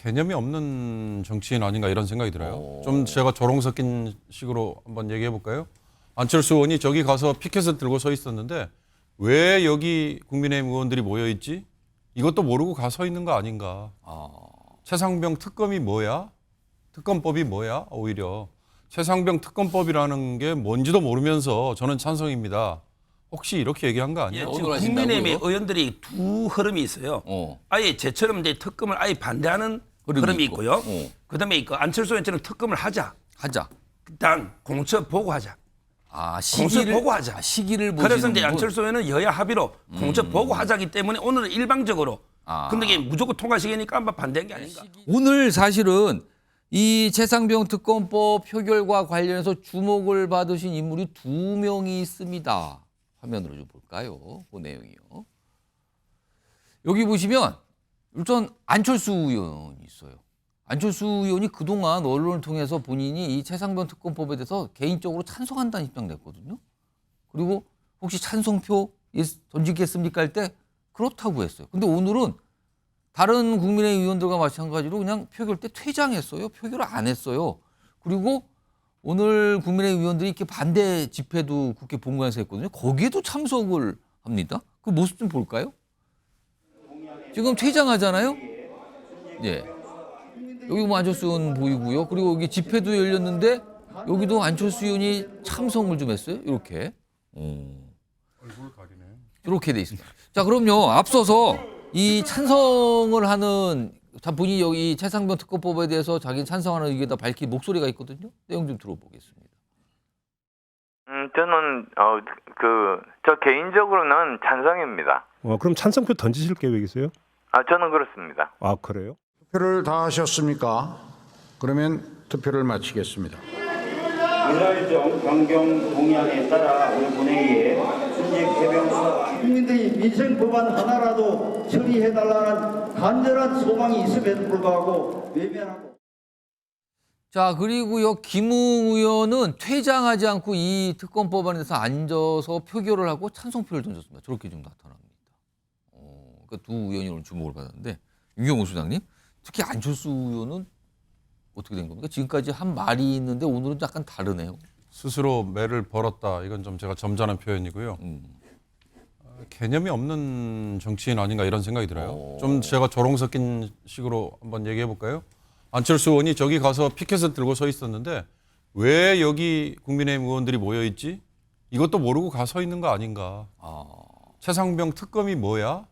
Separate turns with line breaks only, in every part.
개념이 없는 정치인 아닌가 이런 생각이 들어요. 좀 제가 조롱 섞인 식으로 한번 얘기해 볼까요? 안철수 의원이 저기 가서 피켓을 들고 서 있었는데 왜 여기 국민의힘 의원들이 모여 있지? 이것도 모르고 가 서 있는 거 아닌가. 최상병 특검이 뭐야? 특검법이 뭐야? 오히려 최상병 특검법이라는 게 뭔지도 모르면서 저는 찬성입니다. 혹시 이렇게 얘기한 거 아니에요?
지금 국민의힘의 의원들이 두 흐름이 있어요. 아예 제처럼 이제 특검을 아예 반대하는 흐름이 있고요. 그다음에 그 안철수 의원처럼 특검을 하자. 일단 공처 보고하자. 공처 보고하자.
시기를 보시는
그래서 이제 안철수 의원은 여야 합의로 공처 보고하자기 때문에 오늘은 일방적으로. 근데 이게 무조건 통과시키니까 한번 반대한 게 아닌가.
오늘 사실은 이 최상병 특검법 표결과 관련해서 주목을 받으신 인물이 2명이 있습니다. 화면으로 좀 볼까요? 그 내용이요. 여기 보시면 일단 안철수 의원이 있어요. 안철수 의원이 그동안 언론을 통해서 본인이 이 최상병 특검법에 대해서 개인적으로 찬성한다는 입장 냈거든요. 그리고 혹시 찬성표 던지겠습니까 할 때 그렇다고 했어요. 근데 오늘은 다른 국민의 의원들과 마찬가지로 그냥 표결 때 퇴장했어요. 표결을 안 했어요. 그리고 오늘 국민의 의원들이 이렇게 반대 집회도 국회 본관에서 했거든요. 거기에도 참석을 합니다. 그 모습 좀 볼까요? 지금 퇴장하잖아요. 예. 여기 뭐 안철수 의원 보이고요. 그리고 여기 집회도 열렸는데 여기도 안철수 의원이 참석을 좀 했어요. 이렇게.
얼굴 가리네.
이렇게 돼 있습니다. 자, 그럼요. 앞서서 이 찬성을 하는 본인이 여기 최상병 특검법에 대해서 자기는 찬성하는 의견을 밝힌 목소리가 있거든요. 내용 좀 들어보겠습니다.
저는 저 개인적으로는 찬성입니다.
그럼 찬성표 던지실 계획이세요?
저는 그렇습니다.
그래요?
투표를 다 하셨습니까? 그러면 투표를 마치겠습니다.
윤활정 변경 동의안에 따라 오늘 본회의에 순직 해병과 국민들이 민생 법안 하나라도 처리해달라는 간절한 소망이 있음에도 불구하고 외면하고.
자, 그리고요, 김웅 의원은 퇴장하지 않고 이 특검법안에 대해서 앉아서 표결을 하고 찬성표를 던졌습니다. 저렇게 좀 나타납니다. 그러니까 두 의원이 오늘 주목을 받았는데, 유경호 소장님, 특히 안철수 의원은 어떻게 된 겁니까? 지금까지 한 말이 있는데 오늘은 약간 다르네요.
스스로 매를 벌었다. 이건 좀 제가 점잖은 표현이고요. 개념이 없는 정치인 아닌가 이런 생각이 들어요. 좀 제가 조롱 섞인 식으로 한번 얘기해 볼까요? 안철수 의원이 저기 가서 피켓을 들고 서 있었는데 왜 여기 국민의힘 의원들이 모여 있지? 이것도 모르고 가 서 있는 거 아닌가. 최상병 특검이 뭐야?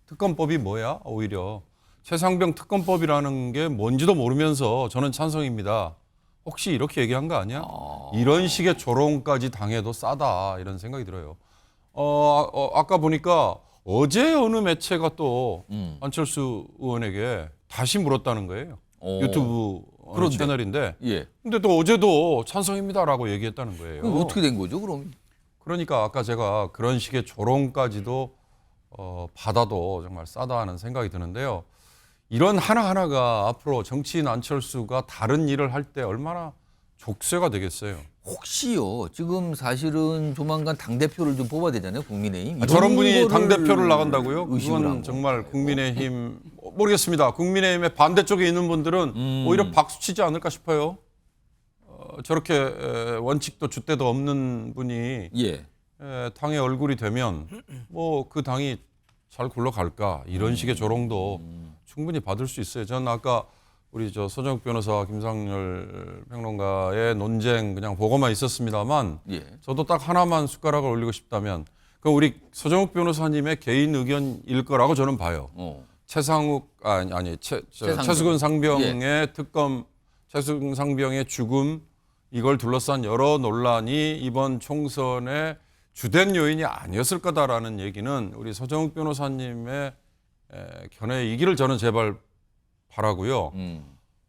특검법이 뭐야? 오히려 최상병 특검법이라는 게 뭔지도 모르면서 저는 찬성입니다. 혹시 이렇게 얘기한 거 아니야? 이런 식의 조롱까지 당해도 싸다 이런 생각이 들어요. 아까 보니까 어제 어느 매체가 또 안철수 의원에게 다시 물었다는 거예요. 유튜브 채널인데.
예.
근데 또 어제도 찬성입니다라고 얘기했다는 거예요.
그럼 어떻게 된 거죠, 그럼?
그러니까 아까 제가 그런 식의 조롱까지도 받아도 정말 싸다 하는 생각이 드는데요. 이런 하나하나가 앞으로 정치인 안철수가 다른 일을 할 때 얼마나 족쇄가 되겠어요.
혹시요, 지금 사실은 조만간 당대표를 좀 뽑아야 되잖아요, 국민의힘.
저런 분이 당대표를 나간다고요?
의심을
그건
한
정말
건가요?
국민의힘 모르겠습니다. 국민의힘의 반대쪽에 있는 분들은 오히려 박수치지 않을까 싶어요. 저렇게 원칙도 줏대도 없는 분이
예.
당의 얼굴이 되면 뭐 그 당이 잘 굴러갈까 이런 식의 조롱도 충분히 받을 수 있어요. 저는 아까 우리 서정욱 변호사와 김상열 평론가의 논쟁 그냥 보고만 있었습니다만
예.
저도 딱 하나만 숟가락을 올리고 싶다면 그 우리 서정욱 변호사님의 개인 의견일 거라고 저는 봐요. 최수근 상병의
예.
특검, 최수근 상병의 죽음 이걸 둘러싼 여러 논란이 이번 총선의 주된 요인이 아니었을 거다라는 얘기는 우리 서정욱 변호사님의 견해이기를 저는 제발 바라고요.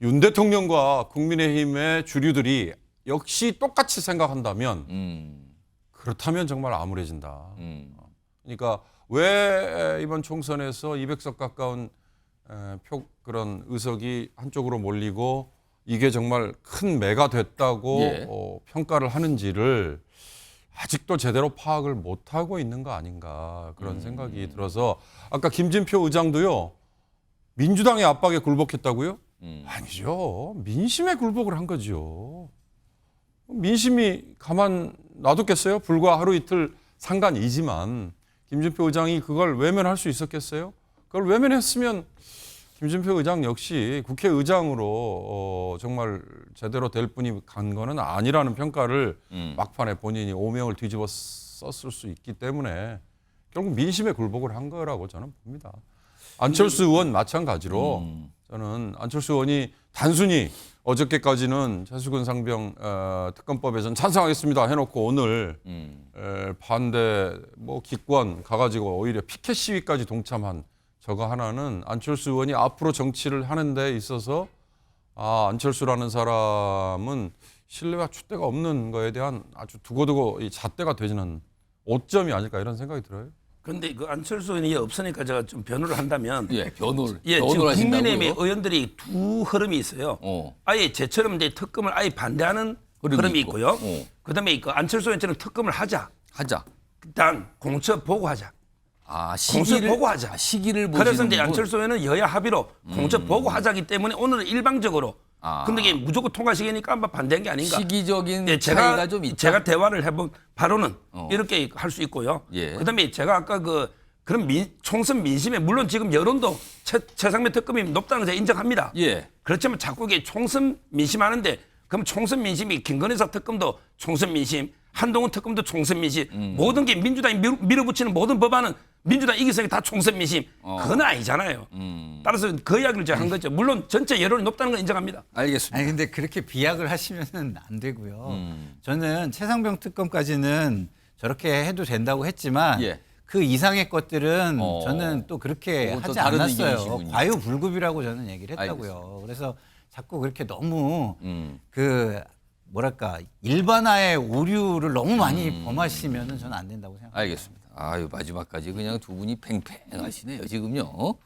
윤 대통령과 국민의힘의 주류들이 역시 똑같이 생각한다면 그렇다면 정말 암울해진다. 그러니까 왜 이번 총선에서 200석 가까운 그런 의석이 한쪽으로 몰리고 이게 정말 큰 매가 됐다고
예.
평가를 하는지를 아직도 제대로 파악을 못하고 있는 거 아닌가 그런 생각이 들어서 아까 김진표 의장도요. 민주당의 압박에 굴복했다고요? 아니죠. 민심에 굴복을 한 거죠. 민심이 가만 놔뒀겠어요? 불과 하루 이틀 상관이지만 김진표 의장이 그걸 외면할 수 있었겠어요? 그걸 외면했으면 김진표 의장 역시 국회의장으로 정말 제대로 될 분이 간 거는 아니라는 평가를 막판에 본인이 오명을 뒤집어 썼을 수 있기 때문에 결국 민심에 굴복을 한 거라고 저는 봅니다. 안철수 의원 마찬가지로 저는 안철수 의원이 단순히 어저께까지는 최수근 상병 특검법에 전 찬성하겠습니다 해놓고 오늘 반대 뭐 기권 가가지고 오히려 피켓 시위까지 동참한 저거 하나는 안철수 의원이 앞으로 정치를 하는 데 있어서 안철수라는 사람은 신뢰와 줏대가 없는 거에 대한 아주 두고두고 이 잣대가 되지는 오점이 아닐까 이런 생각이 들어요.
그런데 그 안철수 의원이 없으니까 제가 좀 변호를 한다면
변호를
지금
하신다고요?
국민의힘의 의원들이 두 흐름이 있어요. 아예 제처럼 이제 특검을 아예 반대하는 흐름이 있고요. 그다음에 그 안철수 의원처럼 특검을 하자. 일단 공처 보고 하자. 공처 보고 하자.
시기를
그래서 이제 안철수 의원은 여야 합의로 공처 보고 하자기 때문에 오늘은 일방적으로. 근데 이게 무조건 통과시키니까 아마 반대한 게 아닌가.
시기적인 차이가 좀 있다.
제가 대화를 해본 바로는 이렇게 할 수 있고요. 그다음에 제가 아까 그런 총선 민심에 물론 지금 여론도 최상면 특검이 높다는 거 제가 인정합니다. 그렇지만 자꾸 이게 총선 민심하는데 그럼 총선 민심이 김건희 여사 특검도 총선 민심, 한동훈 특검도 총선 민심, 모든 게 민주당이 밀어붙이는 모든 법안은 민주당 이기성이 다 총선 민심. 그건 아니잖아요. 따라서 그 이야기를 제가 한 거죠. 물론 전체 여론이 높다는 건 인정합니다.
알겠습니다.
아니 근데 그렇게 비약을 하시면은 안 되고요. 저는 최상병 특검까지는 저렇게 해도 된다고 했지만 그 이상의 것들은 저는 또 그렇게
또
하지
다른
않았어요.
의견이시군요.
과유불급이라고 저는 얘기를 했다고요.
알겠습니다.
그래서 자꾸 그렇게 너무 그 뭐랄까 일반화의 오류를 너무 많이 범하시면은 저는 안 된다고 생각합니다.
알겠습니다. 마지막까지 그냥 두 분이 팽팽하시네요, 지금요.